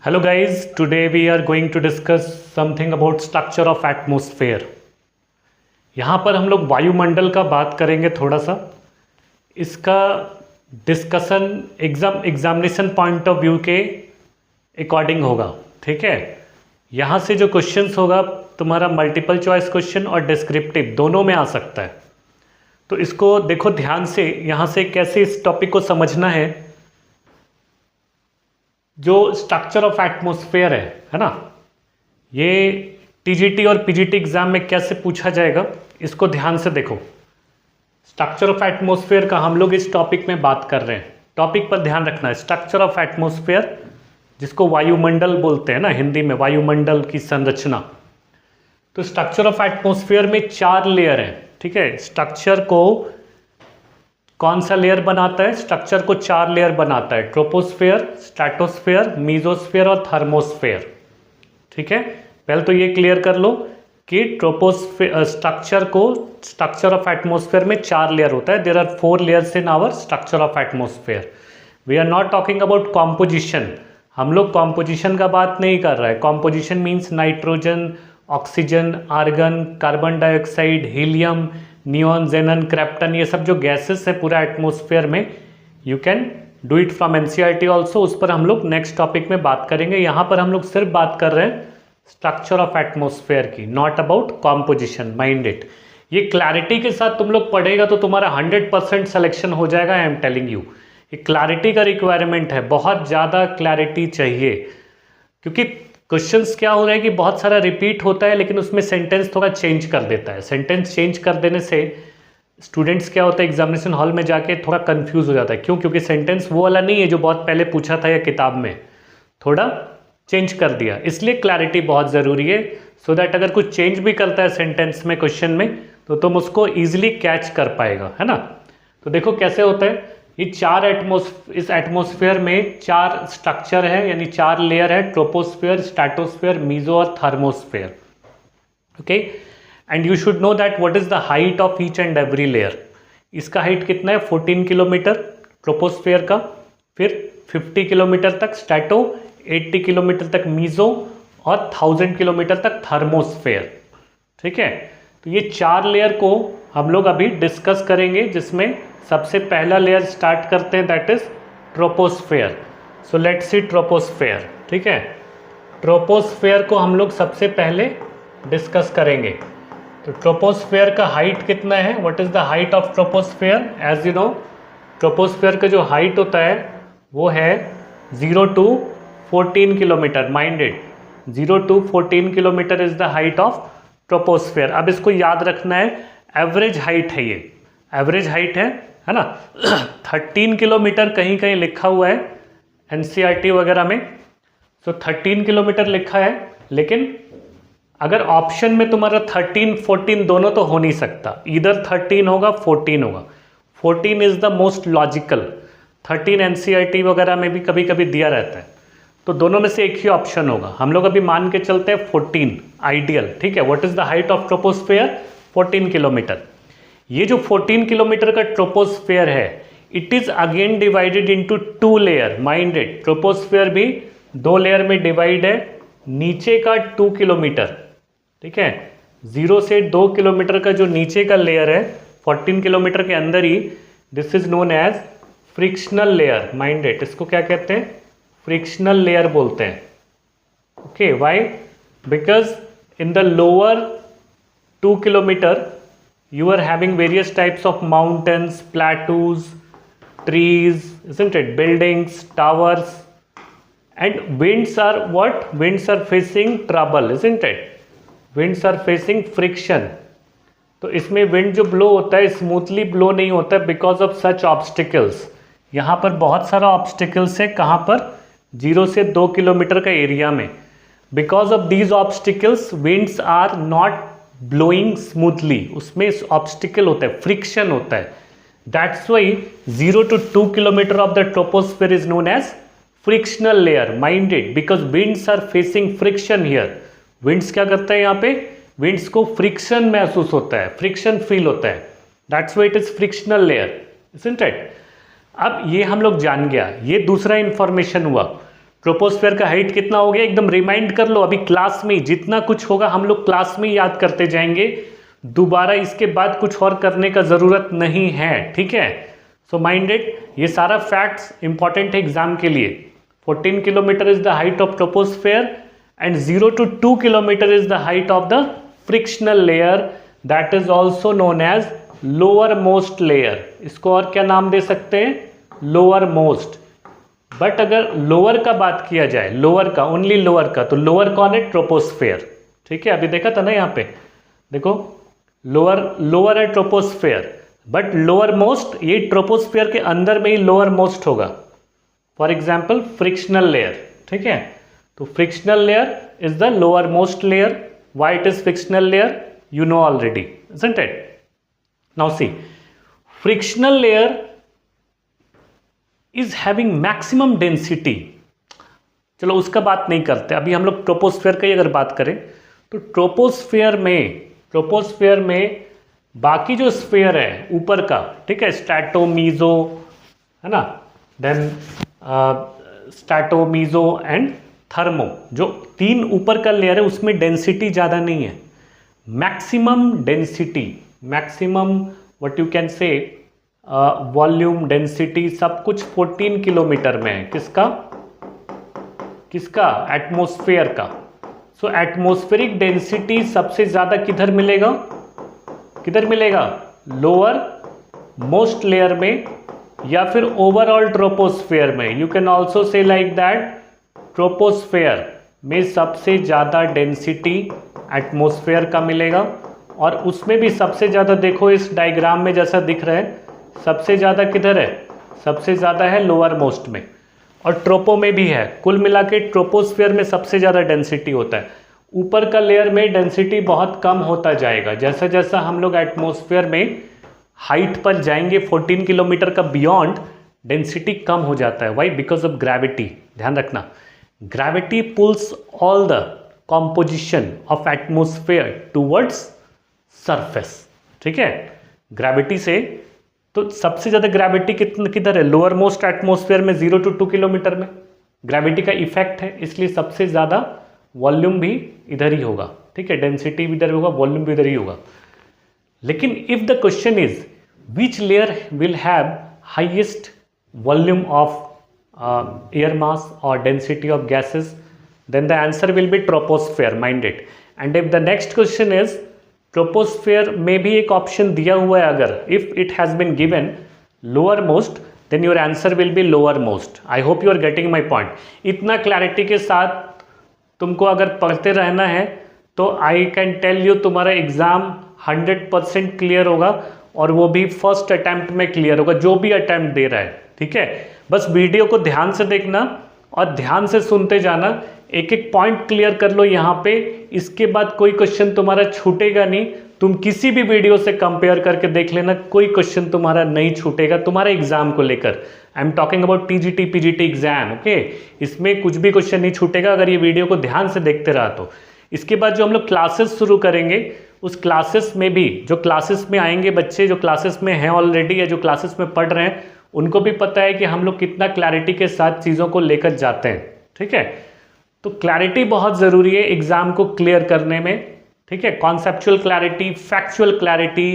Hello guys, today we are going to discuss something about structure of atmosphere. यहाँ पर हम लोग वायुमंडल का बात करेंगे थोड़ा सा. इसका discussion examination point of view के अकॉर्डिंग होगा. ठीक है, यहाँ से जो क्वेश्चंस होगा तुम्हारा मल्टीपल चॉइस क्वेश्चन और डिस्क्रिप्टिव दोनों में आ सकता है. तो इसको देखो ध्यान से, यहाँ से कैसे इस टॉपिक को समझना है. जो स्ट्रक्चर ऑफ एटमॉस्फेयर है ना, ये टीजीटी और पीजीटी एग्जाम में कैसे पूछा जाएगा इसको ध्यान से देखो. स्ट्रक्चर ऑफ एटमॉस्फेयर का हम लोग इस टॉपिक में बात कर रहे हैं. टॉपिक पर ध्यान रखना है. स्ट्रक्चर ऑफ एटमॉस्फेयर, जिसको वायुमंडल बोलते हैं ना हिंदी में, वायुमंडल की संरचना. तो स्ट्रक्चर ऑफ एटमॉस्फेयर में 4 लेयर हैं. ठीक है, स्ट्रक्चर को कौन सा लेयर बनाता है? स्ट्रक्चर को 4 लेयर बनाता है. ट्रोपोस्फेयर, स्ट्रेटोस्फेयर, मीजोस्फेयर और थर्मोस्फेयर. ठीक है, पहले तो ये क्लियर कर लो कि ट्रोपोस्फेयर स्ट्रक्चर ऑफ एटमॉस्फेयर में 4 लेयर होता है. There are 4 layers in our structure of atmosphere. We are not talking about composition. हम लोग कॉम्पोजिशन का बात नहीं कर रहा है. Composition means nitrogen, oxygen, argon, carbon dioxide, helium, neon, xenon, krypton, ये सब जो गैसेस है पूरा एटमॉस्फेयर में. You can do it from NCERT also. उस पर हम लोग नेक्स्ट टॉपिक में बात करेंगे. यहाँ पर हम लोग सिर्फ बात कर रहे हैं स्ट्रक्चर ऑफ एटमॉस्फेयर की, not about composition. Mind it. ये क्लैरिटी के साथ तुम लोग पढ़ेगा तो तुम्हारा 100% सिलेक्शन हो जाएगा. आई एम टेलिंग यू, ये क्लैरिटी का रिक्वायरमेंट है. बहुत ज़्यादा क्लैरिटी चाहिए, क्योंकि क्वेश्चंस क्या हो रहा है कि बहुत सारा रिपीट होता है लेकिन उसमें सेंटेंस थोड़ा चेंज कर देता है. सेंटेंस चेंज कर देने से स्टूडेंट्स क्या होता है, एग्जामिनेशन हॉल में जाके थोड़ा कंफ्यूज हो जाता है. क्यों? क्योंकि सेंटेंस वो वाला नहीं है जो बहुत पहले पूछा था या किताब में, थोड़ा चेंज कर दिया. इसलिए क्लैरिटी बहुत ज़रूरी है, सो दैट अगर कुछ चेंज भी करता है सेंटेंस में, क्वेश्चन में, तो तुम उसको ईजिली कैच कर पाएगा. है ना. तो देखो कैसे होता है. ये इस एटमॉस्फेयर में 4 स्ट्रक्चर है, यानी 4 लेयर है. ट्रोपोस्फेयर, स्ट्रेटोस्फेयर, मीजो और thermosphere. Okay, and you should know that what is the height of each and every layer. इसका हाइट कितना है? 14 किलोमीटर ट्रोपोस्फेयर का, फिर 50 किलोमीटर तक स्ट्रेटो, 80 किलोमीटर तक मीजो और 1000 किलोमीटर तक थर्मोस्फेयर. ठीक है, तो ये 4 लेयर को हम लोग अभी डिस्कस करेंगे, जिसमें सबसे पहला लेयर स्टार्ट करते हैं, that is troposphere. So let's see troposphere. ठीक है, ट्रोपोस्फेयर को हम लोग सबसे पहले डिस्कस करेंगे. तो ट्रोपोस्फेयर का हाइट कितना है? What is the height of troposphere? As you know, troposphere का जो हाइट होता है वो है 0 to 14 kilometre. Minded, 0 to 14 kilometre is the height of troposphere. अब इसको याद रखना है, एवरेज हाइट है ये, एवरेज हाइट है ना. 13 किलोमीटर कहीं कहीं लिखा हुआ है एनसीईआरटी वगैरह में. तो 13 किलोमीटर लिखा है, लेकिन अगर ऑप्शन में तुम्हारा 13, 14 दोनों तो हो नहीं सकता. इधर 13 होगा, 14 होगा. 14 is the most logical. 13 NCERT वगैरह में भी कभी कभी दिया रहता है, तो दोनों में से एक ही ऑप्शन होगा. हम लोग अभी मान के चलते हैं 14 आइडियल. ठीक है, what is the height of troposphere? 14 kilometre. ये जो 14 किलोमीटर का ट्रोपोस्फेयर है, it is again divided into 2 layer. Minded, troposphere भी 2 लेयर में डिवाइड है. नीचे का 2 किलोमीटर, ठीक है, 0 से 2 किलोमीटर का जो नीचे का लेयर है 14 किलोमीटर के अंदर ही, this is known as frictional layer. Mind it, इसको क्या कहते हैं? फ्रिक्शनल लेयर बोलते हैं. Okay, why? Because in the lower 2 kilometre you are having various types of mountains, plateaus, trees, isn't it? Buildings, towers, and winds are what? Winds are facing trouble, isn't it? Winds are facing friction. तो इसमें wind जो blow होता है smoothly blow नहीं होता है because of such obstacles. यहाँ पर बहुत सारा ऑब्स्टिकल्स है. कहाँ पर? 0 से 2 किलोमीटर का एरिया में. Because of these obstacles winds are not blowing smoothly. उसमें ऑब्स्टिकल होता है, फ्रिक्शन होता है. That's why 0 to 2 kilometre of the troposphere is known as frictional layer. Minded, because winds are facing friction here. Winds क्या करता है यहाँ पे? विंड्स को फ्रिक्शन महसूस होता है, फ्रिक्शन फील होता है. That's Y it is frictional layer, isn't it? अब ये हम लोग जान गया. ये दूसरा इंफॉर्मेशन हुआ. ट्रोपोस्फेयर का हाइट कितना हो गया, एकदम रिमाइंड कर लो, अभी क्लास में जितना कुछ होगा हम लोग क्लास में याद करते जाएंगे, दोबारा इसके बाद कुछ और करने का ज़रूरत नहीं है, ठीक है। सो माइंडेड, ये सारा फैक्ट्स इंपॉर्टेंट है एग्जाम के लिए। 14 kilometre is the height of troposphere and 0 to 2 kilometre is the height of the frictional layer, that is also known as lowermost लेयर। इसको और क्या नाम दे सकते हैं, लोअर मोस्ट। बट अगर लोअर का बात किया जाए, लोअर का, ओनली लोअर का, तो लोअर कौन है, ट्रोपोस्फेयर, ठीक है। अभी देखा था ना यहाँ पे, देखो लोअर है ट्रोपोस्फेयर, बट लोअर मोस्ट ये ट्रोपोस्फेयर के अंदर में ही लोअर मोस्ट होगा। फॉर एग्जाम्पल फ्रिक्शनल लेयर, ठीक है। तो frictional layer is the lower most layer. Why it is frictional layer, you know already, isn't it? Now see, frictional layer is having maximum density. चलो उसका बात नहीं करते, अभी हम लोग ट्रोपोस्फेयर की अगर बात करें तो ट्रोपोस्फेयर में बाकी जो स्फेयर है ऊपर का, ठीक है, स्ट्रैटो मीजो, है ना, then strato meso and thermo, जो तीन ऊपर का लेयर है उसमें डेंसिटी ज़्यादा नहीं है। Maximum density, maximum what you can say volume density सब कुछ 14 किलोमीटर में है। किसका एटमॉस्फेयर का। सो एटमॉस्फेरिक डेंसिटी सबसे ज़्यादा किधर मिलेगा, लोअर मोस्ट लेयर में या फिर ओवरऑल ट्रोपोस्फेयर में। You can also say like that, troposphere में सबसे ज़्यादा डेंसिटी एटमॉस्फेयर का मिलेगा, और उसमें भी सबसे ज़्यादा देखो इस डायग्राम में जैसा दिख रहा है, सबसे ज़्यादा किधर है, सबसे ज़्यादा है लोअर मोस्ट में, और ट्रोपो में भी है। कुल मिला के ट्रोपोस्फेयर में सबसे ज़्यादा डेंसिटी होता है। ऊपर का लेयर में डेंसिटी बहुत कम होता जाएगा, जैसा जैसा हम लोग एटमॉस्फेयर में हाइट पर जाएंगे 14 किलोमीटर का बियॉन्ड, डेंसिटी कम हो जाता है। Why, because of gravity. ध्यान रखना, gravity pulls all the composition of atmosphere towards surface, ठीक है। ग्रेविटी से तो सबसे ज़्यादा ग्रेविटी किधर है, लोअर मोस्ट एटमॉस्फेयर में 0 to 2 किलोमीटर में ग्रेविटी का इफेक्ट है, इसलिए सबसे ज़्यादा वॉल्यूम भी इधर ही होगा, ठीक है, डेंसिटी भी इधर होगा, वॉल्यूम भी इधर ही होगा। लेकिन if the question is which layer will have highest volume of air mass और density of gases, then the answer will be troposphere, mind it. And if the next question is troposphere में भी एक option दिया हुआ है, अगर if it has been given lower most, then your answer will be lower most. I hope you are getting my point. इतना clarity के साथ तुमको अगर पढ़ते रहना है तो आई कैन टेल यू तुम्हारा एग्जाम 100% क्लियर होगा, और वो भी फर्स्ट अटैम्प्ट में क्लियर होगा, जो भी अटैम्प्ट दे रहा है, ठीक है। बस वीडियो को ध्यान से देखना और ध्यान से सुनते जाना, एक एक पॉइंट क्लियर कर लो यहाँ पे, इसके बाद कोई क्वेश्चन तुम्हारा छूटेगा नहीं। तुम किसी भी वीडियो से कंपेयर करके देख लेना, कोई क्वेश्चन तुम्हारा नहीं छूटेगा तुम्हारे एग्जाम को लेकर। I am talking about TGT PGT exam, okay. इसमें कुछ भी क्वेश्चन नहीं छूटेगा अगर ये वीडियो को ध्यान से देखते रहा तो। इसके बाद जो हम लोग क्लासेस शुरू करेंगे, उस क्लासेस में भी जो क्लासेस में आएंगे बच्चे, जो क्लासेस में हैं ऑलरेडी या जो क्लासेस में पढ़ रहे हैं, उनको भी पता है कि हम लोग कितना क्लैरिटी के साथ चीज़ों को लेकर जाते हैं, ठीक है। तो क्लैरिटी बहुत ज़रूरी है एग्जाम को क्लियर करने में, ठीक है। कॉन्सेप्चुअल क्लैरिटी, फैक्चुअल क्लैरिटी,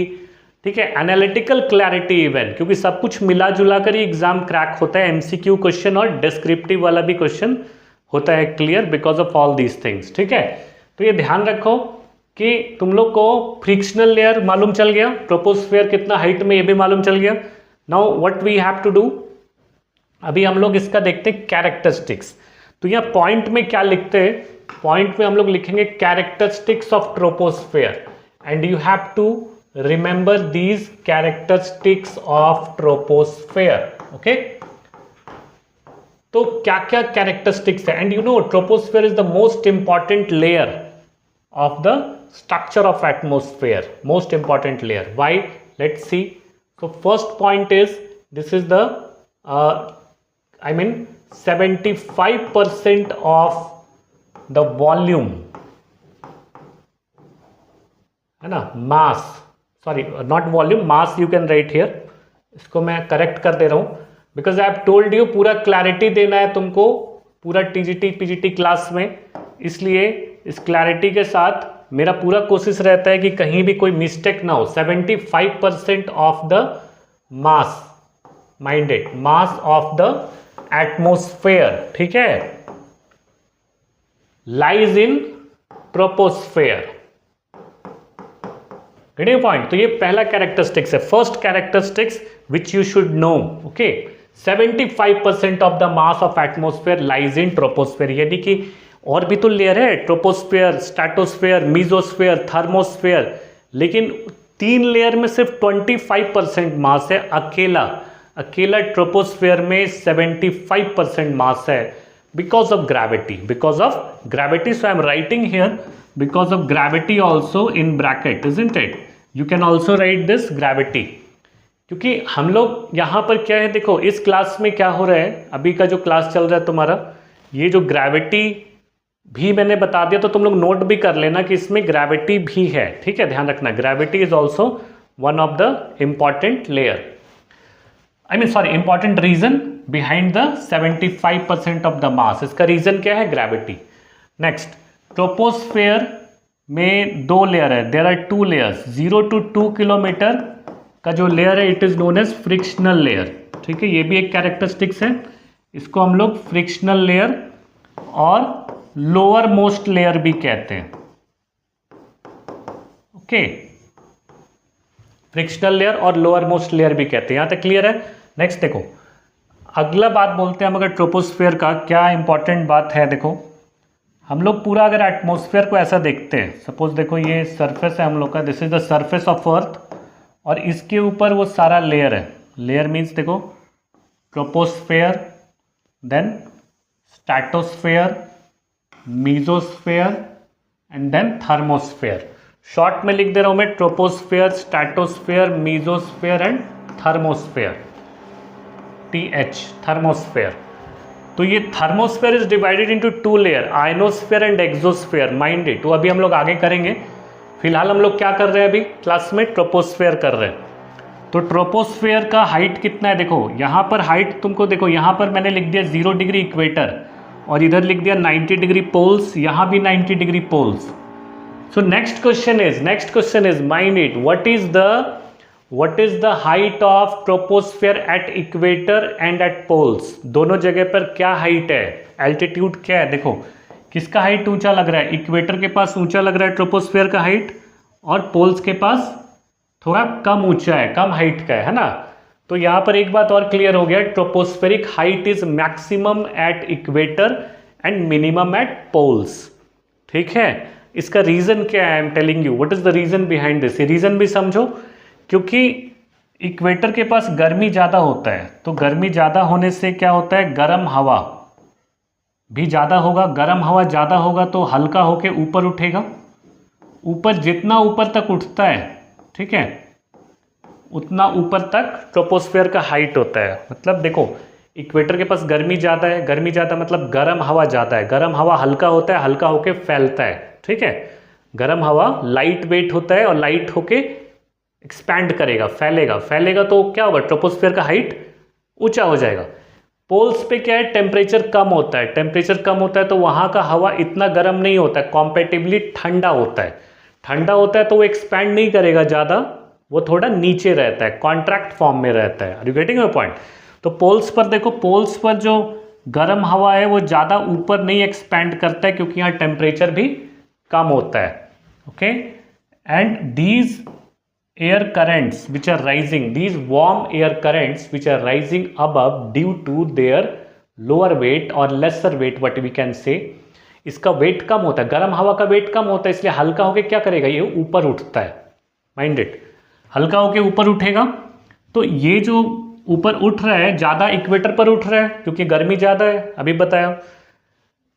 ठीक है, एनालिटिकल क्लैरिटी इवन, क्योंकि सब कुछ मिला जुला कर ही एग्जाम क्रैक होता है। एमसीक्यू क्वेश्चन और डिस्क्रिप्टिव वाला भी क्वेश्चन होता है clear because of all these things, ठीक है। तो ये ध्यान रखो कि तुम लोग को फ्रिक्शनल लेयर मालूम चल गया, ट्रोपोस्फेयर कितना हाइट में ये भी मालूम चल गया। Now what we have to do, अभी हम लोग इसका देखते हैं कैरेक्टरिस्टिक्स। तो यहाँ पॉइंट में क्या लिखते हैं, पॉइंट में हम लोग लिखेंगे characteristics of troposphere, and you have to remember these characteristics of troposphere, okay. तो क्या क्या कैरेक्टरिस्टिक्स है, and you know troposphere is the most important layer of the structure of atmosphere, most important layer. Why, let's see. So first point is, this is the 75% of the volume, है ना, mass, sorry not volume, mass you can write here, इसको मैं correct कर दे रहा हूँ because I have told you पूरा clarity देना है तुमको पूरा टीजीटी पीजीटी क्लास में, इसलिए इस क्लैरिटी के साथ मेरा पूरा कोशिश रहता है कि कहीं भी कोई मिस्टेक ना हो। 75% of the mass, minded mass of the atmosphere, ठीक है, lies in troposphere. Getting point? तो ये पहला कैरेक्टरिस्टिक्स है, first characteristics which you should know. Okay, 75% of the mass of atmosphere lies in troposphere, यानी कि और भी तो लेयर है, ट्रोपोस्फेयर, स्ट्रेटोस्फेयर, मीजोस्फेयर, थर्मोस्फेयर, लेकिन 3 लेयर में सिर्फ 25% मास है। अकेला ट्रोपोस्फेयर में 75% मास है, because of gravity. So I am writing here because of gravity also in bracket, isn't it? You can also write this gravity। क्योंकि हम लोग यहाँ पर क्या है, देखो इस क्लास में क्या हो रहा है, अभी का जो क्लास चल रहा है तुम्हारा, ये जो ग्रेविटी भी मैंने बता दिया, तो तुम लोग नोट भी कर लेना कि इसमें ग्रेविटी भी है, ठीक है, ध्यान रखना। Gravity is also one of the important layer, important reason behind the 75% of the mass. इसका रीजन क्या है? ग्रेविटी। नेक्स्ट, ट्रोपोस्फेयर में 2 लेयर है, there are 2 layers. 0 to 2 kilometre का जो लेयर है it is known as frictional layer, ठीक है, ये भी एक कैरेक्टरिस्टिक्स है, इसको हम लोग फ्रिक्शनल लेयर और लोअर मोस्ट लेयर भी कहते हैं। ओके, फ्रिक्शनल लेयर और लोअर मोस्ट लेयर भी कहते हैं, यहां तक क्लियर है? नेक्स्ट देखो, अगला बात बोलते हैं हम अगर ट्रोपोस्फेयर का, क्या इंपॉर्टेंट बात है, देखो हम लोग पूरा अगर एटमॉस्फेयर को ऐसा देखते हैं, सपोज देखो ये सरफेस है हम लोग का, this is the surface of earth, और इसके ऊपर वो सारा लेयर है। लेयर मीन्स देखो troposphere, then stratosphere, mesosphere and then thermosphere. Short में लिख दे रहा हूं मैं, troposphere, stratosphere, mesosphere and thermosphere, TH, thermosphere. तो ये thermosphere is divided into 2 layer, ionosphere and exosphere, minded. तो अभी हम लोग आगे करेंगे, फिलहाल हम लोग क्या कर रहे हैं अभी क्लास में, ट्रोपोस्फेयर कर रहे हैं। तो ट्रोपोस्फेयर का हाइट कितना है, देखो यहाँ पर हाइट तुमको, देखो यहाँ पर मैंने लिख दिया 0 डिग्री इक्वेटर, और इधर लिख दिया 90 डिग्री पोल्स, यहाँ भी 90 degree poles. So next question is minded, what is the height of troposphere at equator and at poles? दोनों जगह पर क्या हाइट है, एल्टीट्यूड क्या है? देखो किसका हाइट ऊंचा लग रहा है, इक्वेटर के पास ऊंचा लग रहा है ट्रोपोस्फेयर का हाइट, और पोल्स के पास थोड़ा कम ऊंचा है, कम हाइट का है ना। तो यहाँ पर एक बात और क्लियर हो गया, tropospheric height is maximum at equator and minimum at poles, ठीक है। इसका रीजन क्या है, I am telling you what is the reason behind this. ये रीजन भी समझो, क्योंकि इक्वेटर के पास गर्मी ज़्यादा होता है, तो गर्मी ज़्यादा होने से क्या होता है, गर्म हवा भी ज़्यादा होगा, गर्म हवा ज़्यादा होगा तो हल्का होके ऊपर उठेगा, ऊपर जितना ऊपर तक उठता है, ठीक है, उतना ऊपर तक ट्रोपोस्फेयर का हाइट होता है। मतलब देखो इक्वेटर के पास गर्मी ज़्यादा है, गर्मी ज़्यादा मतलब गर्म हवा ज़्यादा है, गर्म हवा हल्का होता है, हल्का होके फैलता है, ठीक है। गर्म हवा लाइट वेट होता है और लाइट होके एक्सपैंड करेगा, फैलेगा तो क्या होगा, ट्रोपोस्फेयर का हाइट ऊंचा हो जाएगा। पोल्स पे क्या है, टेम्परेचर कम होता है, तो वहाँ का हवा इतना गर्म नहीं होता है, कॉम्पेटिवली ठंडा होता है, तो वो एक्सपैंड नहीं करेगा ज़्यादा, वो थोड़ा नीचे रहता है, कॉन्ट्रैक्ट फॉर्म में रहता है। Are you getting my point? तो पोल्स पर देखो, पोल्स पर जो गर्म हवा है वो ज़्यादा ऊपर नहीं एक्सपैंड करता है, क्योंकि यहाँ टेम्परेचर भी कम होता है, okay. And these air currents which are rising, these warm air currents which are rising above due to their lower weight or lesser weight, what we can say, इसका वेट कम होता है, गर्म हवा का वेट कम होता है, इसलिए हल्का होके क्या करेगा, ये ऊपर उठता है, माइंडेड, हल्का होके ऊपर उठेगा। तो ये जो ऊपर उठ रहा है ज़्यादा इक्वेटर पर उठ रहा है, क्योंकि गर्मी ज़्यादा है, अभी बताया।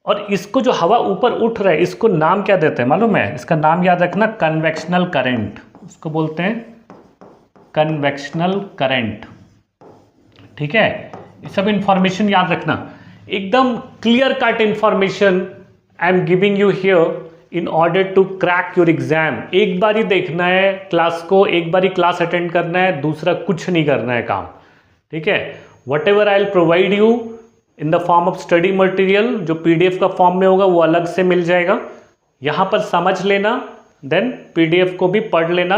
और इसको जो हवा ऊपर उठ रहा है, इसको नाम क्या देते हैं मालूम है, इसका नाम याद रखना, कन्वेक्शनल करंट, उसको बोलते हैं कन्वेक्शनल करंट, ठीक है। ये सब इंफॉर्मेशन याद रखना, एकदम clear cut information I am giving you here in order to crack your exam. एक बार ही देखना है क्लास को, एक बार ही क्लास अटेंड करना है, दूसरा कुछ नहीं करना है काम, ठीक है। What ever I will provide you, in the form of study material, जो पीडीएफ का फॉर्म में होगा वो अलग से मिल जाएगा, यहाँ पर समझ लेना, देन पीडीएफ को भी पढ़ लेना,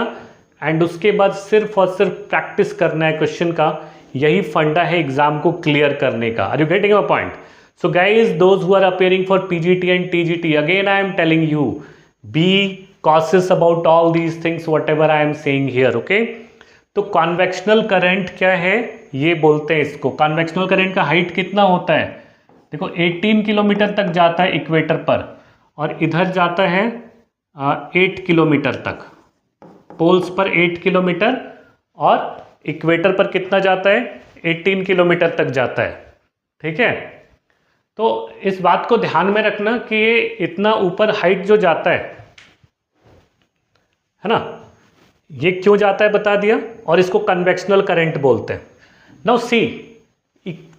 एंड उसके बाद सिर्फ और सिर्फ प्रैक्टिस करना है क्वेश्चन का। यही फंडा है एग्जाम को क्लियर करने का। Are you getting a point? So guys, those who are appearing for PGT and TGT, again I am telling you, be cautious about all these things whatever I am saying here, okay? तो convectional current क्या है ये बोलते हैं इसको। Convectional current का height कितना होता है? देखो 18 किलोमीटर तक जाता है इक्वेटर पर, और इधर जाता है 8 किलोमीटर तक। पोल्स पर 8 किलोमीटर और इक्वेटर पर कितना जाता है? 18 किलोमीटर तक जाता है, ठीक है? तो इस बात को ध्यान में रखना कि ये इतना ऊपर हाइट जो जाता है ना, ये क्यों जाता है बता दिया, और इसको कन्वेक्शनल करंट बोलते हैं। नाउ सी,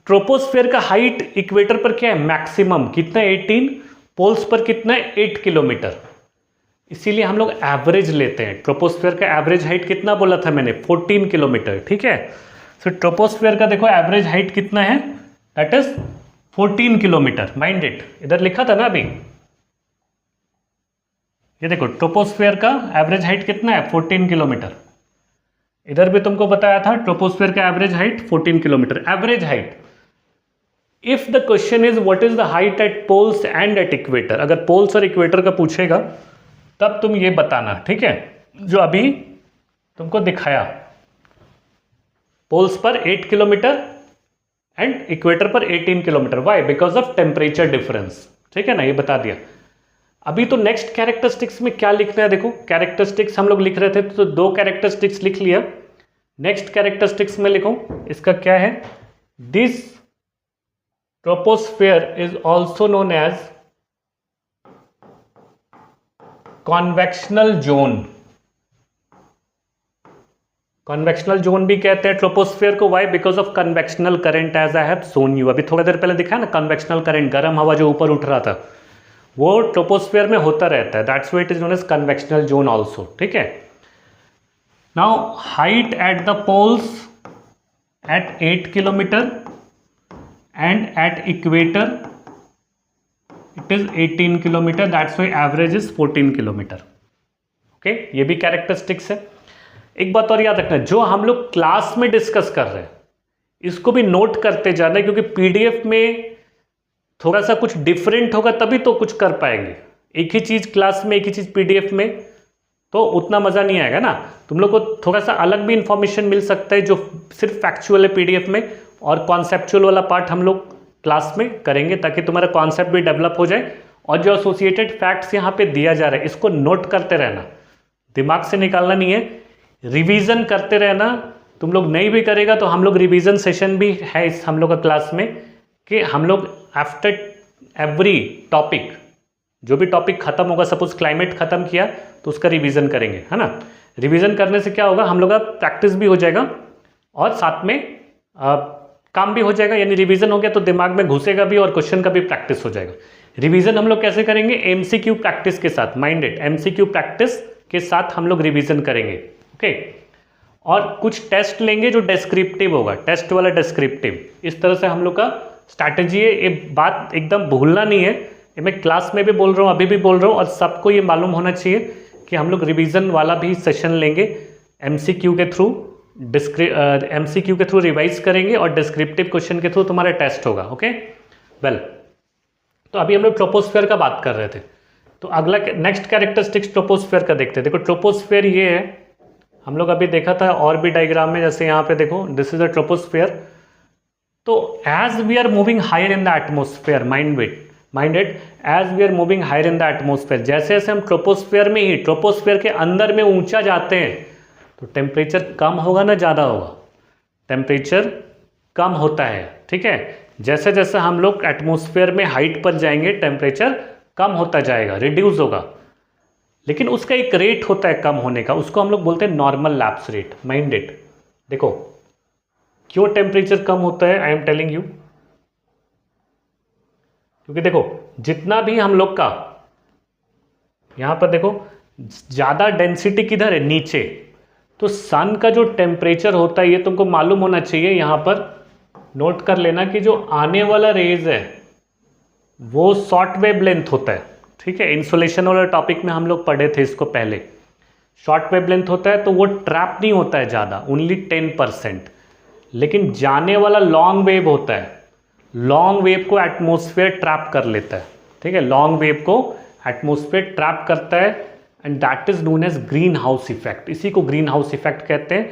ट्रोपोस्फेयर का हाइट इक्वेटर पर क्या है? मैक्सिमम कितना? 18। पोल्स पर कितना है? 8 किलोमीटर। इसीलिए हम लोग एवरेज लेते हैं। ट्रोपोस्फेयर का एवरेज हाइट कितना बोला था मैंने? 14 किलोमीटर, ठीक है? सो ट्रोपोस्फेयर का देखो एवरेज हाइट कितना है? That is 14 kilometre. Mind it, इधर लिखा था ना अभी, ये देखो ट्रोपोस्फेयर का एवरेज हाइट कितना है? 14 किलोमीटर। इधर भी तुमको बताया था ट्रोपोस्फेयर का average height 14 kilometre. Average height, if the question is what is the height at poles and at equator, अगर पोल्स और इक्वेटर का पूछेगा तब तुम ये बताना, ठीक है? जो अभी तुमको दिखाया, पोल्स पर 8 किलोमीटर एंड इक्वेटर पर 18 kilometre. Why? Because of temperature difference, ठीक है ना? ये बता दिया। अभी तो नेक्स्ट कैरेक्टरिस्टिक्स में क्या लिखना है? देखो कैरेक्टरिस्टिक्स हम लोग लिख रहे थे तो 2 कैरेक्टरिस्टिक्स लिख लिया। नेक्स्ट कैरेक्टरिस्टिक्स में लिखो, इसका क्या है? This troposphere is also known as convectional zone. Convectional zone भी कहते हैं ट्रोपोस्फेयर को। Why? Because of convectional current, as I have shown you. अभी थोड़ा देर पहले दिखा ना, कन्वेक्शनल करंट, गर्म हवा जो ऊपर उठ रहा था, वो ट्रोपोस्फेयर में होता रहता है। That's why it is known as convectional zone also, ठीक है? Now height at the poles at 8 kilometre and at equator it is 18 kilometre. That's why average is 14 kilometre, okay? ये भी कैरेक्टरिस्टिक्स है। एक बात और याद रखना, जो हम लोग क्लास में डिस्कस कर रहे हैं इसको भी नोट करते जाना, क्योंकि पीडीएफ में थोड़ा सा कुछ डिफरेंट होगा तभी तो कुछ कर पाएंगे। एक ही चीज़ क्लास में, एक ही चीज़ पीडीएफ में, तो उतना मज़ा नहीं आएगा ना। तुम लोग को थोड़ा सा अलग भी इंफॉर्मेशन मिल सकता है जो सिर्फ फैक्चुअल है पीडीएफ में, और कॉन्सेप्चुअल वाला पार्ट हम लोग क्लास में करेंगे ताकि तुम्हारा कॉन्सेप्ट भी डेवलप हो जाए। और जो एसोसिएटेड फैक्ट्स यहाँ पे दिया जा रहा है इसको नोट करते रहना, दिमाग से निकालना नहीं है, रिवीजन करते रहना। तुम लोग नहीं भी करेगा तो हम लोग रिवीजन सेशन भी है इस हम लोग का क्लास में, कि हम लोग आफ्टर एवरी टॉपिक, जो भी टॉपिक खत्म होगा, सपोज क्लाइमेट खत्म किया तो उसका रिवीजन करेंगे, है ना? रिवीजन करने से क्या होगा? हम लोग का प्रैक्टिस भी हो जाएगा और साथ में काम भी हो जाएगा। यानी रिवीजन हो गया तो दिमाग में घुसेगा भी और क्वेश्चन का भी प्रैक्टिस हो जाएगा। रिवीजन हम लोग कैसे करेंगे? एमसीक्यू प्रैक्टिस के साथ। माइंड इट, एमसीक्यू प्रैक्टिस के साथ हम लोग रिवीजन करेंगे, ओके? और कुछ टेस्ट लेंगे जो डिस्क्रिप्टिव होगा, टेस्ट वाला डिस्क्रिप्टिव। इस तरह से हम लोग का स्ट्रैटेजी है। ये बात एकदम भूलना नहीं है, ये मैं क्लास में भी बोल रहा हूँ, अभी भी बोल रहा हूँ, और सबको ये मालूम होना चाहिए कि हम लोग रिवीजन वाला भी सेशन लेंगे। एमसीक्यू के थ्रू एमसीक्यू के थ्रू रिवाइज करेंगे और डिस्क्रिप्टिव क्वेश्चन के थ्रू तुम्हारा टेस्ट होगा, ओके? वेल, तो अभी हम लोग ट्रोपोस्फेयर का बात कर रहे थे, तो अगला नेक्स्ट कैरेक्टरिस्टिक्स ट्रोपोस्फेयर का देखते हैं। देखो ट्रोपोस्फेयर ये है, हम लोग अभी देखा था और भी डायग्राम में, जैसे यहाँ पे देखो दिस इज अ ट्रोपोस्फेयर। तो as we are moving higher in the atmosphere, mind it, as we are moving higher in the atmosphere, जैसे जैसे हम ट्रोपोस्फेयर में ही, ट्रोपोस्फेयर के अंदर में ऊंचा जाते हैं तो टेम्परेचर कम होगा ना ज़्यादा होगा? टेम्परेचर कम होता है, ठीक है? जैसे जैसे हम लोग एटमोस्फेयर में हाइट पर जाएंगे टेम्परेचर कम होता जाएगा, रिड्यूस होगा, लेकिन उसका एक रेट होता है कम होने का, उसको हम लोग बोलते हैं normal lapse rate. Mind it, देखो क्यों टेम्परेचर कम होता है, आई एम टेलिंग यू, क्योंकि देखो जितना भी हम लोग का यहाँ पर देखो ज़्यादा डेंसिटी किधर है? नीचे। तो सन का जो टेम्परेचर होता है ये तुमको मालूम होना चाहिए, यहाँ पर नोट कर लेना कि जो आने वाला रेज है वो शॉर्ट वेव लेंथ होता है, ठीक है। इंसुलेशन वाला टॉपिक में हम लोग पढ़े थे इसको पहले। शॉर्ट वेव लेंथ होता है तो वो ट्रैप नहीं होता है ज़्यादा, ओनली 10%। लेकिन जाने वाला लॉन्ग वेव होता है, लॉन्ग वेव को एटमॉस्फेयर ट्रैप कर लेता है, ठीक है। लॉन्ग वेव को एटमॉस्फेयर ट्रैप करता है and that is known as greenhouse effect. इसी को ग्रीन हाउस इफेक्ट कहते हैं,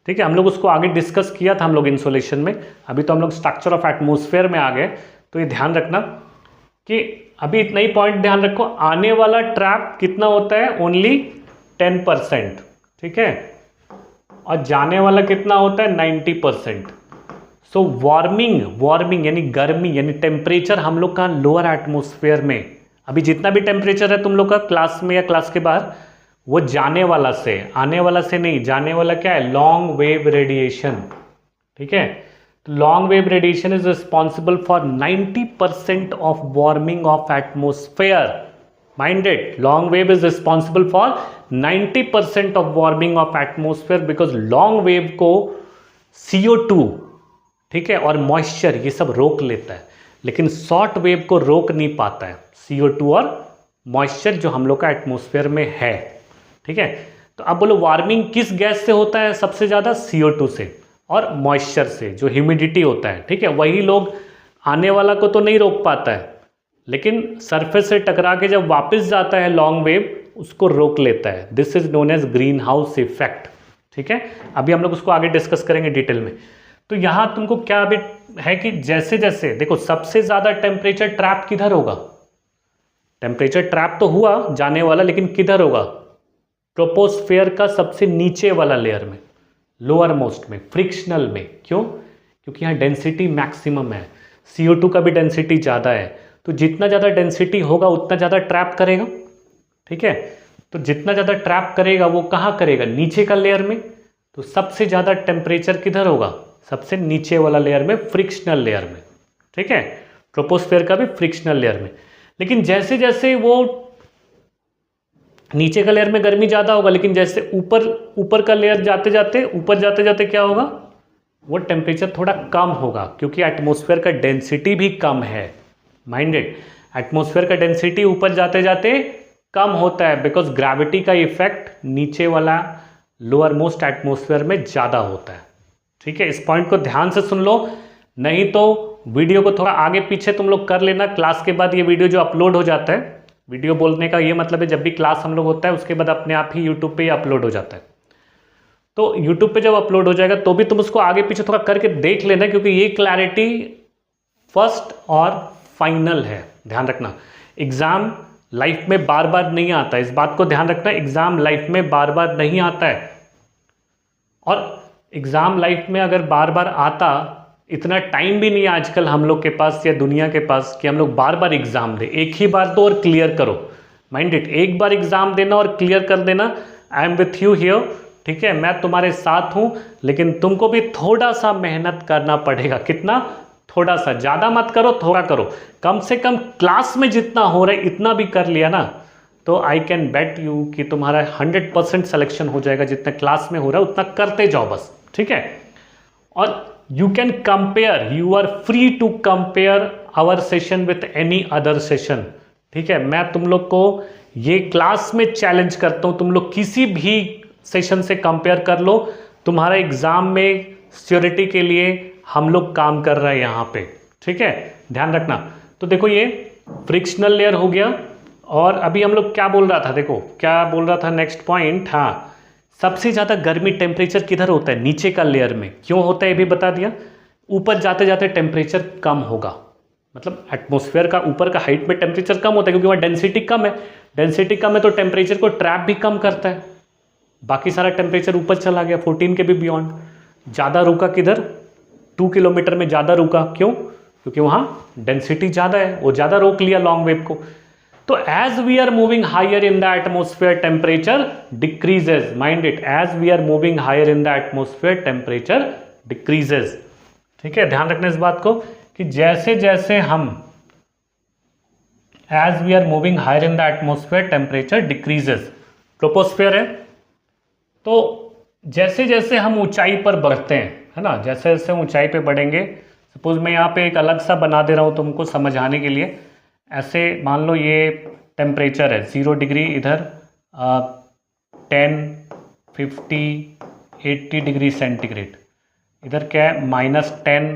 ठीक है। हम लोग उसको आगे डिस्कस किया था हम लोग इंसुलेशन में। अभी तो हम लोग स्ट्रक्चर ऑफ एटमॉस्फेयर में आ गए। तो ये ध्यान रखना कि अभी इतना ही पॉइंट ध्यान रखो, आने वाला ट्रैप कितना होता है, ओनली 10%, ठीक है। और जाने वाला कितना होता है, 90%। सो वार्मिंग यानी गर्मी यानी टेम्परेचर हम लोग का लोअर एटमॉस्फेयर में अभी जितना भी टेम्परेचर है तुम लोग का क्लास में या क्लास के बाहर, वो जाने वाला से, आने वाला से नहीं। जाने वाला क्या है, लॉन्ग वेव रेडिएशन, ठीक है। तो long wave radiation is responsible for 90% of warming of atmosphere. Mind it, long wave is responsible for 90% of warming of atmosphere because long wave को CO2, ठीक है, और मॉइस्चर ये सब रोक लेता है, लेकिन शॉर्ट वेव को रोक नहीं पाता है CO2 और मॉइस्चर जो हम लोग का एटमॉस्फेयर में है, ठीक है। तो अब बोलो वार्मिंग किस गैस से होता है सबसे ज़्यादा, CO2 से और मॉइस्चर से, जो ह्यूमिडिटी होता है, ठीक है। वही लोग आने वाला को तो नहीं रोक पाता है, लेकिन सरफेस से टकरा के जब वापस जाता है लॉन्ग वेव, उसको रोक लेता है। This is known as greenhouse effect, ठीक है। अभी हम लोग उसको आगे डिस्कस करेंगे डिटेल में। तो यहाँ तुमको क्या अभी है कि जैसे जैसे देखो सबसे ज़्यादा टेम्परेचर ट्रैप किधर होगा, टेम्परेचर ट्रैप तो हुआ जाने वाला, लेकिन किधर होगा, ट्रोपोस्फेयर का सबसे नीचे वाला लेयर में, लोअर मोस्ट में, फ्रिक्शनल में। क्यों, क्योंकि यहाँ डेंसिटी मैक्सिमम है, CO2 का भी डेंसिटी ज़्यादा है। तो जितना ज़्यादा डेंसिटी होगा उतना ज़्यादा ट्रैप करेगा, ठीक है। तो जितना ज़्यादा ट्रैप करेगा वो कहाँ करेगा, नीचे का लेयर में। तो सबसे ज़्यादा टेम्परेचर किधर होगा, सबसे नीचे वाला लेयर में, फ्रिक्शनल लेयर में, ठीक है। ट्रोपोस्फेयर का भी फ्रिक्शनल लेयर में। लेकिन जैसे जैसे वो नीचे का लेयर में गर्मी ज़्यादा होगा, लेकिन जैसे ऊपर का लेयर जाते जाते क्या होगा, वो टेम्परेचर थोड़ा कम होगा, क्योंकि एटमॉस्फेयर का डेंसिटी भी कम है। माइंडेड, एटमॉस्फेयर का डेंसिटी ऊपर जाते जाते कम होता है बिकॉज ग्रेविटी का इफेक्ट नीचे वाला लोअर मोस्ट एटमॉस्फेयर में ज़्यादा होता है, ठीक है। इस पॉइंट को ध्यान से सुन लो, नहीं तो वीडियो को थोड़ा आगे पीछे तुम लोग कर लेना। क्लास के बाद ये वीडियो जो अपलोड हो जाता है, वीडियो बोलने का ये मतलब है जब भी क्लास हम लोग होता है उसके बाद अपने आप ही यूट्यूब पे अपलोड हो जाता है। तो यूट्यूब पे जब अपलोड हो जाएगा तो भी तुम उसको आगे पीछे थोड़ा करके देख लेना, क्योंकि ये क्लैरिटी फर्स्ट और फाइनल है। ध्यान रखना, एग्जाम लाइफ में बार बार नहीं आता है, इस बात को ध्यान रखना। एग्जाम लाइफ में बार बार नहीं आता है, और एग्जाम लाइफ में अगर बार बार आता, इतना टाइम भी नहीं है आजकल हम लोग के पास या दुनिया के पास कि हम लोग बार बार एग्जाम दें। एक ही बार दो और क्लियर करो, माइंड इट, एक बार एग्जाम देना और क्लियर कर देना। I am with you here, ठीक है, मैं तुम्हारे साथ हूं, लेकिन तुमको भी थोड़ा सा मेहनत करना पड़ेगा। कितना, थोड़ा सा, ज़्यादा मत करो, थोड़ा करो। कम से कम क्लास में जितना हो रहा है इतना भी कर लिया ना, तो आई कैन बेट यू कि तुम्हारा 100% सिलेक्शन हो जाएगा। जितना क्लास में हो रहा है उतना करते जाओ बस, ठीक है। और you can compare, you are free to compare our session with any other session, ठीक है। मैं तुम लोग को ये क्लास में चैलेंज करता हूँ, तुम लोग किसी भी सेशन से कंपेयर कर लो। तुम्हारा एग्जाम में सिक्योरिटी के लिए हम लोग काम कर रहे हैं यहाँ पे, ठीक है, ध्यान रखना। तो देखो ये फ्रिक्शनल लेयर हो गया, और अभी हम लोग क्या बोल रहा था, देखो क्या बोल रहा था, नेक्स्ट पॉइंट, हाँ, सबसे ज़्यादा गर्मी टेम्परेचर किधर होता है, नीचे का लेयर में। क्यों होता है ये भी बता दिया। ऊपर जाते जाते टेम्परेचर कम होगा, मतलब एटमॉस्फेयर का ऊपर का हाइट में टेम्परेचर कम होता है, क्योंकि वहाँ डेंसिटी कम है। डेंसिटी कम है तो टेम्परेचर को ट्रैप भी कम करता है, बाकी सारा टेम्परेचर ऊपर चला गया 14 के भी बियॉन्ड। ज़्यादा रुका किधर, 2 किलोमीटर में ज़्यादा रुका, क्यों, क्योंकि वहाँ डेंसिटी ज़्यादा है, वो ज़्यादा रोक लिया लॉन्ग वेव को। तो as we are moving higher in the atmosphere temperature decreases, mind it, as we are moving higher in the atmosphere temperature decreases, ठीक है। ध्यान रखना इस बात को कि जैसे जैसे हम, as we are moving higher in the atmosphere temperature decreases, troposphere है, तो जैसे जैसे हम ऊंचाई पर बढ़ते हैं, है ना, जैसे जैसे ऊंचाई पे बढ़ेंगे, सपोज मैं यहाँ पे एक अलग सा बना दे रहा हूँ तुमको समझाने के लिए। ऐसे मान लो ये टेम्परेचर है 0 डिग्री, इधर 10, 50, 80 डिग्री सेंटीग्रेड, इधर क्या है -10,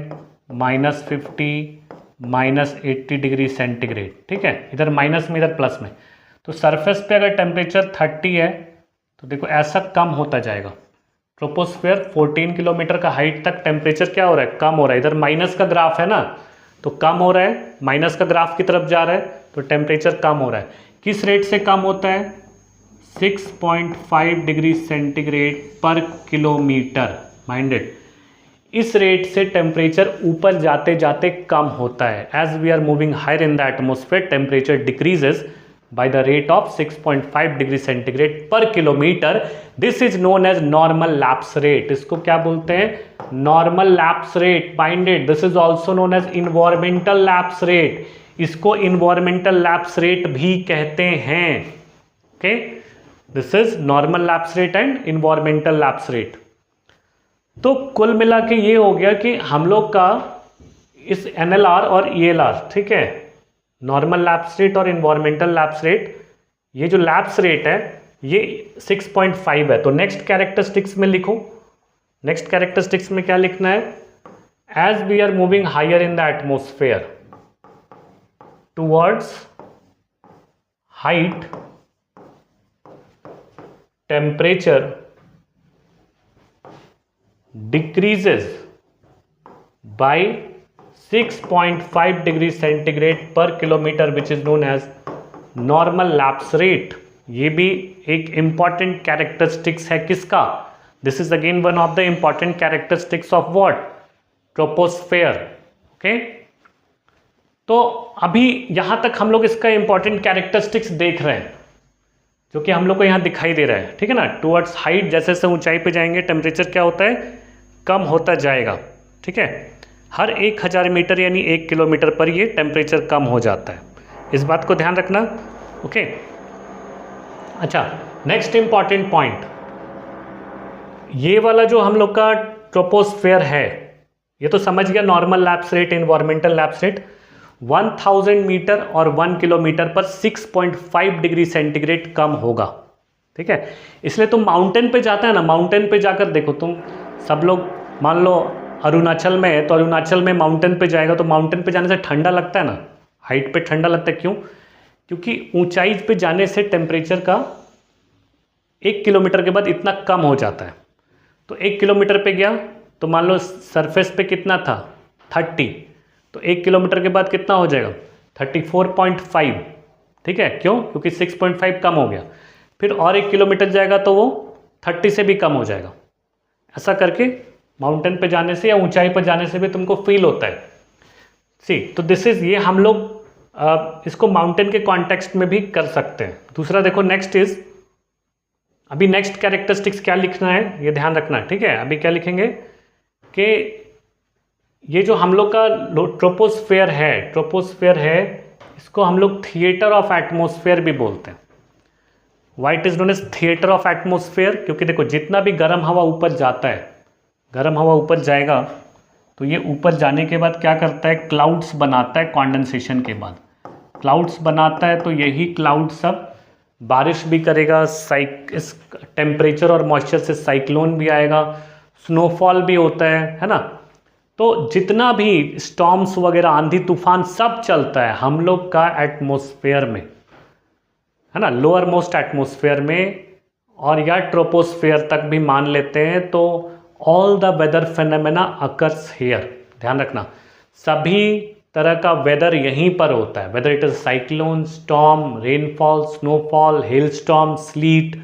-50, -80 डिग्री सेंटीग्रेड। ठीक है, इधर माइनस में इधर प्लस में। तो सरफेस पे अगर टेम्परेचर 30 है तो देखो ऐसा कम होता जाएगा। ट्रोपोस्फेयर 14 किलोमीटर का हाइट तक टेम्परेचर क्या हो रहा है, कम हो रहा है। इधर माइनस का ग्राफ है ना, तो कम हो रहा है, माइनस का ग्राफ की तरफ जा रहा है तो टेम्परेचर कम हो रहा है। किस रेट से कम होता है? 6.5 degree centigrade per kilometre. Mind it, इस रेट से टेम्परेचर ऊपर जाते जाते कम होता है। As we are moving higher in the atmosphere temperature decreases by the rate of 6.5 degree centigrade per kilometre. This is known as normal lapse rate. इसको क्या बोलते हैं? Normal lapse rate. Mind it, this is also known as environmental lapse rate. इसको environmental lapse rate भी कहते हैं। Okay, this is normal lapse rate and environmental lapse rate. तो कुल मिला के ये हो गया कि हम लोग का इस NLR और ELR, ठीक है, नॉर्मल लैप्स रेट और इन्वायरमेंटल लैप्स रेट, ये जो लैप्स रेट है ये 6.5 है। तो नेक्स्ट कैरेक्टरिस्टिक्स में लिखो। नेक्स्ट कैरेक्टरिस्टिक्स में क्या लिखना है? As we are moving higher in the atmosphere towards height, temperature decreases by 6.5 degree centigrade per kilometre, which is known as normal lapse rate. ये भी एक इंपॉर्टेंट कैरेक्टरिस्टिक्स है किसका? This is again one of the important characteristics of what? Troposphere. Okay, तो अभी यहां तक हम लोग इसका इंपॉर्टेंट कैरेक्टरिस्टिक्स देख रहे हैं जो कि हम लोग को यहाँ दिखाई दे रहा है। ठीक है ना, टुवर्ड्स हाइट, जैसे जैसे ऊंचाई पे जाएंगे टेम्परेचर क्या होता है? कम होता जाएगा। ठीक है, हर 1000 मीटर यानी 1 किलोमीटर पर ये टेम्परेचर कम हो जाता है। इस बात को ध्यान रखना। ओके, अच्छा, नेक्स्ट इंपॉर्टेंट पॉइंट, ये वाला जो हम लोग का ट्रोपोस्फेयर है, ये तो समझ गया normal lapse rate, environmental lapse rate. 1000 metre और 1 किलोमीटर पर 6.5 डिग्री सेंटीग्रेड कम होगा। ठीक है, इसलिए तुम माउंटेन पे जाते हैं ना, माउंटेन पे जाकर देखो, तुम सब लोग मान लो अरुणाचल में है तो अरुणाचल में माउंटेन पे जाएगा तो माउंटेन पे जाने से ठंडा लगता है ना, हाइट पे ठंडा लगता है। क्यों? क्योंकि ऊंचाई पे जाने से टेम्परेचर का 1 किलोमीटर के बाद इतना कम हो जाता है। तो 1 किलोमीटर पे गया तो मान लो सरफेस पे कितना था? 30, तो 1 किलोमीटर के बाद कितना हो जाएगा? 34.5। ठीक है, क्यों? क्योंकि 6.5 कम हो गया। फिर और 1 किलोमीटर जाएगा तो वो 30 से भी कम हो जाएगा। ऐसा करके माउंटेन पे जाने से या ऊंचाई पर जाने से भी तुमको फील होता है। सी, तो दिस इज, ये हम लोग इसको माउंटेन के कॉन्टेक्स्ट में भी कर सकते हैं। दूसरा देखो, नेक्स्ट इज, अभी नेक्स्ट कैरेक्टरिस्टिक्स क्या लिखना है ये ध्यान रखना है। ठीक है, अभी क्या लिखेंगे कि ये जो हम लोग का ट्रोपोस्फेयर है, इसको हम लोग थिएटर ऑफ एटमोस्फेयर भी बोलते हैं। Why it is known as theatre of atmosphere? क्योंकि देखो जितना भी गर्म हवा ऊपर जाता है, गर्म हवा ऊपर जाएगा तो ये ऊपर जाने के बाद क्या करता है? क्लाउड्स बनाता है। कॉन्डेंसेशन के बाद क्लाउड्स बनाता है, तो यही क्लाउड सब बारिश भी करेगा, इस टेम्परेचर और मॉइस्चर से साइक्लोन भी आएगा, स्नोफॉल भी होता है ना। तो जितना भी स्टॉर्म्स वगैरह, आंधी तूफान सब चलता है हम लोग का एटमॉस्फेयर में, है ना, लोअर मोस्ट एटमॉस्फेयर में, और या ट्रोपोस्फेयर तक भी मान लेते हैं। तो all the weather phenomena occurs here. ध्यान रखना, सभी तरह का वेदर यहीं पर होता है, whether it is cyclone, storm, rainfall, snowfall, hello storm, slit,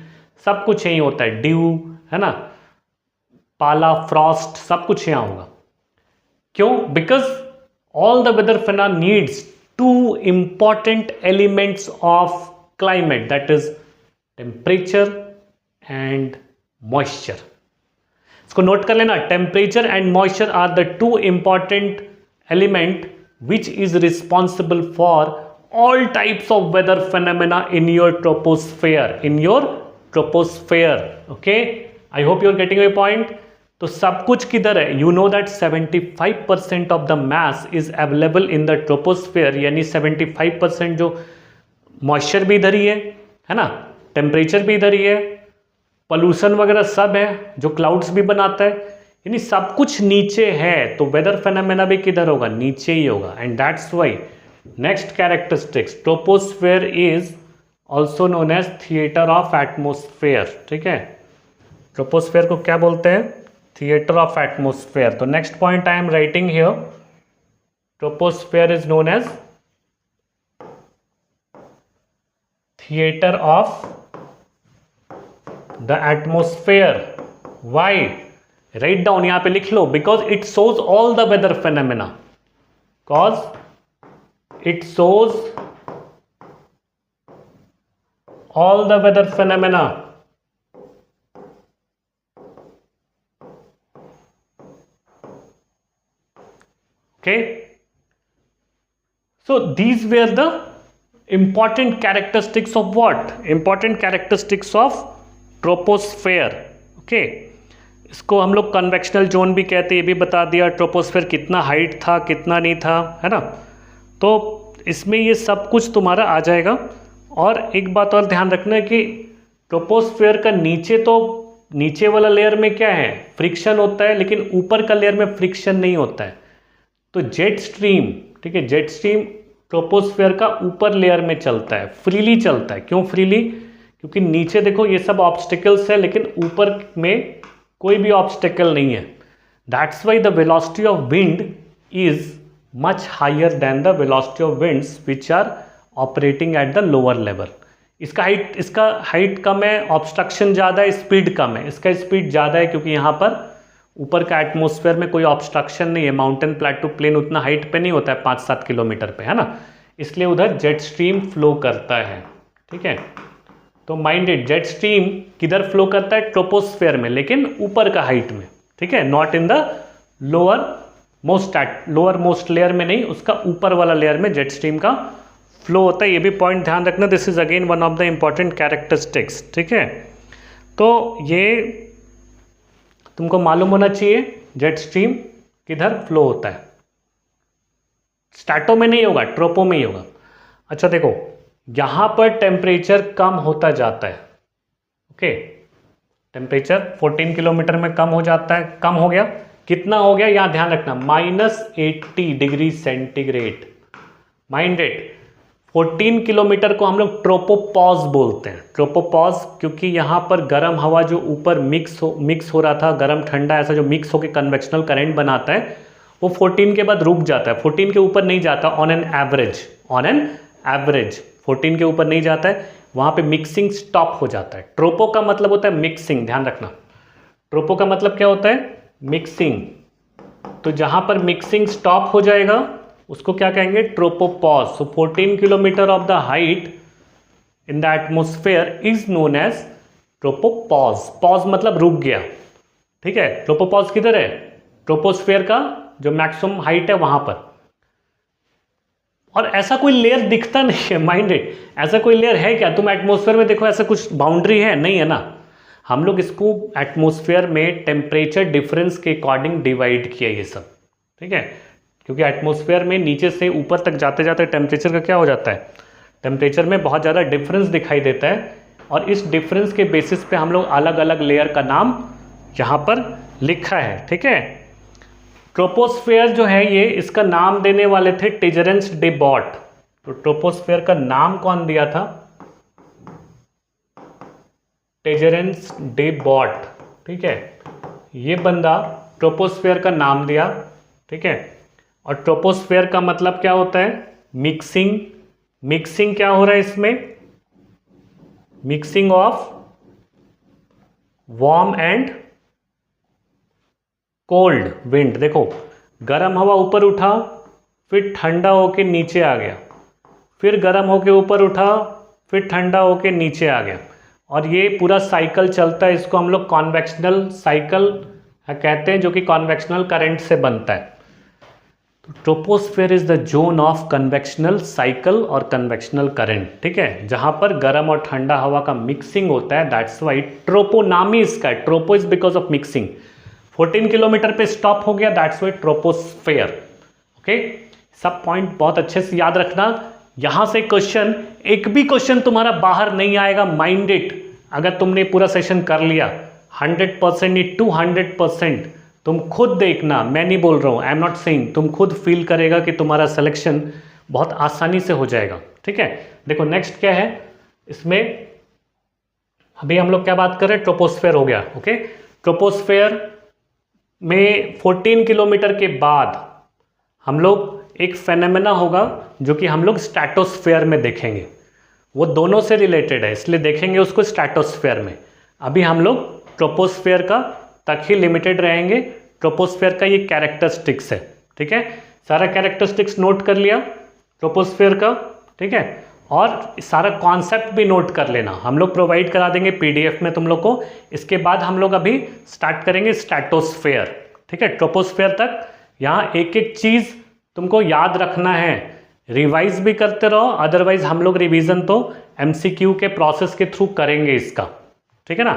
सब कुछ यहीं होता है। ड्यू, है ना, पाला, फ्रॉस्ट, सब कुछ यहाँ होगा। क्यों? Because all the weather phenomena needs 2 important elements of climate, that is temperature and moisture. इसको नोट कर लेना, temperature and moisture are the 2 important element which is responsible for all types of weather phenomena in your troposphere, okay, I hope you are getting my point. तो सब कुछ किधर है? You know that 75% of the mass is available in the troposphere, यानी 75% जो moisture भी इधर ही है ना, टेम्परेचर भी इधर ही है, पॉल्यूशन वगैरह सब है जो क्लाउड्स भी बनाता है, यानी सब कुछ नीचे है, तो वेदर फेनोमेना भी किधर होगा? नीचे ही होगा। And that's why next characteristics, troposphere is also known as theatre of atmosphere. ठीक है, ट्रोपोस्फेयर को क्या बोलते हैं? Theatre of atmosphere. तो next point I am writing here, troposphere is known as theatre of the atmosphere. Why? Write down, यहां पे लिख लो, because it shows all the weather phenomena, because it shows all the weather phenomena. Okay, so these were the important characteristics of what? Important characteristics of troposphere. Okay, इसको हम लोग convectional zone भी कहते हैं, ये भी बता दिया, ट्रोपोस्फेयर कितना हाइट था कितना नहीं था, है ना। तो इसमें ये सब कुछ तुम्हारा आ जाएगा। और एक बात और ध्यान रखना है कि ट्रोपोस्फेयर का नीचे, तो नीचे वाला लेयर में क्या है? फ्रिक्शन होता है, लेकिन ऊपर का लेयर में फ्रिक्शन नहीं होता है। तो जेट स्ट्रीम, ठीक है, जेट स्ट्रीम ट्रोपोस्फेयर का ऊपर लेयर में चलता है, फ्रीली चलता है। क्यों फ्रीली? क्योंकि नीचे देखो ये सब ऑब्स्टिकल्स है, लेकिन ऊपर में कोई भी ऑब्स्टिकल नहीं है। That's why the velocity of wind is much higher than the velocity of winds which are operating at the lower level. इसका हाइट कम है, ऑब्स्ट्रक्शन ज़्यादा है, स्पीड कम है। इसका स्पीड ज़्यादा है क्योंकि यहाँ पर ऊपर का एटमॉस्फेयर में कोई ऑब्स्ट्रक्शन नहीं है, माउंटेन प्लेटू प्लेन उतना हाइट पे नहीं होता है, 5-7 किलोमीटर पे, है ना, इसलिए उधर जेट स्ट्रीम फ्लो करता है। ठीक है, तो माइंड इट, जेट स्ट्रीम किधर फ्लो करता है? ट्रोपोस्फेयर में, लेकिन ऊपर का हाइट में। ठीक है, not in the lower most layer में नहीं, उसका ऊपर वाला लेयर में जेट स्ट्रीम का फ्लो होता है। ये भी पॉइंट ध्यान रखना, this is again one of the important characteristics. ठीक है, तो ये तुमको मालूम होना चाहिए जेट स्ट्रीम किधर फ्लो होता है। स्ट्रैटो में नहीं होगा, ट्रोपो में ही होगा। अच्छा देखो, यहां पर टेम्परेचर कम होता जाता है। ओके, टेम्परेचर 14 किलोमीटर में कम हो जाता है, कम हो गया, कितना हो गया यहां ध्यान रखना, -80 degree centigrade. Mind it, 14 kilometre को हम लोग ट्रोपोपॉज बोलते हैं। ट्रोपोपॉज क्योंकि यहाँ पर गर्म हवा जो ऊपर मिक्स हो रहा था, गर्म ठंडा ऐसा जो मिक्स होकर कन्वेक्शनल करंट बनाता है, वो 14 के बाद रुक जाता है, 14 के ऊपर नहीं जाता ऑन एन एवरेज 14 के ऊपर नहीं जाता है, वहाँ पे मिक्सिंग स्टॉप हो जाता है। ट्रोपो का मतलब होता है मिक्सिंग, ध्यान रखना, ट्रोपो का मतलब क्या होता है? मिक्सिंग। तो जहाँ पर मिक्सिंग स्टॉप हो जाएगा उसको क्या कहेंगे? Tropopause. So 14 kilometre of the height in the atmosphere is known as tropopause. Pause मतलब रुक गया। ठीक है, ट्रोपोपॉज किधर है? ट्रोपोस्फेयर का जो मैक्सिमम हाइट है वहां पर। और ऐसा कोई लेयर दिखता नहीं है, माइंड इट, ऐसा कोई लेयर है क्या? तुम एटमोस्फेयर में देखो, ऐसा कुछ बाउंड्री है नहीं, है ना। हम लोग इसको एटमोस्फेयर में टेम्परेचर डिफरेंस के अकॉर्डिंग डिवाइड किया ये सब। ठीक है, क्योंकि एटमॉस्फेयर में नीचे से ऊपर तक जाते जाते टेम्परेचर का क्या हो जाता है? टेम्परेचर में बहुत ज़्यादा डिफरेंस दिखाई देता है, और इस डिफरेंस के बेसिस पे हम लोग अलग अलग लेयर का नाम यहाँ पर लिखा है। ठीक है, ट्रोपोस्फेयर जो है ये, इसका नाम देने वाले थे टिजरेंस डे बॉट। तो ट्रोपोस्फेयर का नाम कौन दिया था? टिजरेंस डे बॉट। ठीक है, ये बंदा ट्रोपोस्फेयर का नाम दिया। ठीक है, और ट्रोपोस्फेयर का मतलब क्या होता है? मिक्सिंग। मिक्सिंग क्या हो रहा है इसमें? Mixing of warm and cold wind. देखो, गर्म हवा ऊपर उठा, फिर ठंडा होके नीचे आ गया, फिर गर्म होके ऊपर उठा, फिर ठंडा होके नीचे आ गया, और ये पूरा साइकिल चलता है। इसको हम लोग कॉन्वेक्शनल साइकिल कहते हैं, जो कि कॉन्वेक्शनल करंट से बनता है। Troposphere is the zone of convectional cycle और कन्वेक्शनल करंट। ठीक है, जहां पर गर्म और ठंडा हवा का मिक्सिंग होता है, दैट्स वाई ट्रोपो नाम ही इसका है। ट्रोपो is because of mixing. 14 kilometre पे स्टॉप हो गया, दैट्स वाई ट्रोपोस्फेयर। ओके, सब पॉइंट बहुत अच्छे से याद रखना। यहां से क्वेश्चन, एक भी क्वेश्चन तुम्हारा बाहर नहीं आएगा, माइंड इट। अगर तुमने पूरा सेशन कर लिया 100% नहीं 200%, तुम खुद देखना, मैं नहीं बोल रहा हूं, आई एम नॉट सेइंग, तुम खुद फील करेगा कि तुम्हारा सिलेक्शन बहुत आसानी से हो जाएगा। ठीक है, देखो नेक्स्ट क्या है इसमें, अभी हम लोग क्या बात कर रहे हैं, ट्रोपोस्फेयर हो गया। ओके, ट्रोपोस्फेयर में 14 किलोमीटर के बाद हम लोग एक फेनोमेना होगा जो कि हम लोग स्ट्रैटोस्फेयर में देखेंगे, वो दोनों से रिलेटेड है, इसलिए देखेंगे उसको स्ट्रैटोस्फेयर में। अभी हम लोग ट्रोपोस्फेयर का तक ही लिमिटेड रहेंगे। ट्रोपोस्फेयर का ये कैरेक्टरिस्टिक्स है। ठीक है, सारा कैरेक्टरिस्टिक्स नोट कर लिया ट्रोपोस्फेयर का। ठीक है, और सारा कॉन्सेप्ट भी नोट कर लेना, हम लोग प्रोवाइड करा देंगे पीडीएफ में तुम लोग को। इसके बाद हम लोग अभी स्टार्ट करेंगे स्ट्रैटोस्फेयर। ठीक है, ट्रोपोस्फेयर तक यहाँ एक एक चीज़ तुमको याद रखना है, रिवाइज भी करते रहो, अदरवाइज हम लोग रिवीजन तो एमसीक्यू के प्रोसेस के थ्रू करेंगे इसका। ठीक है ना।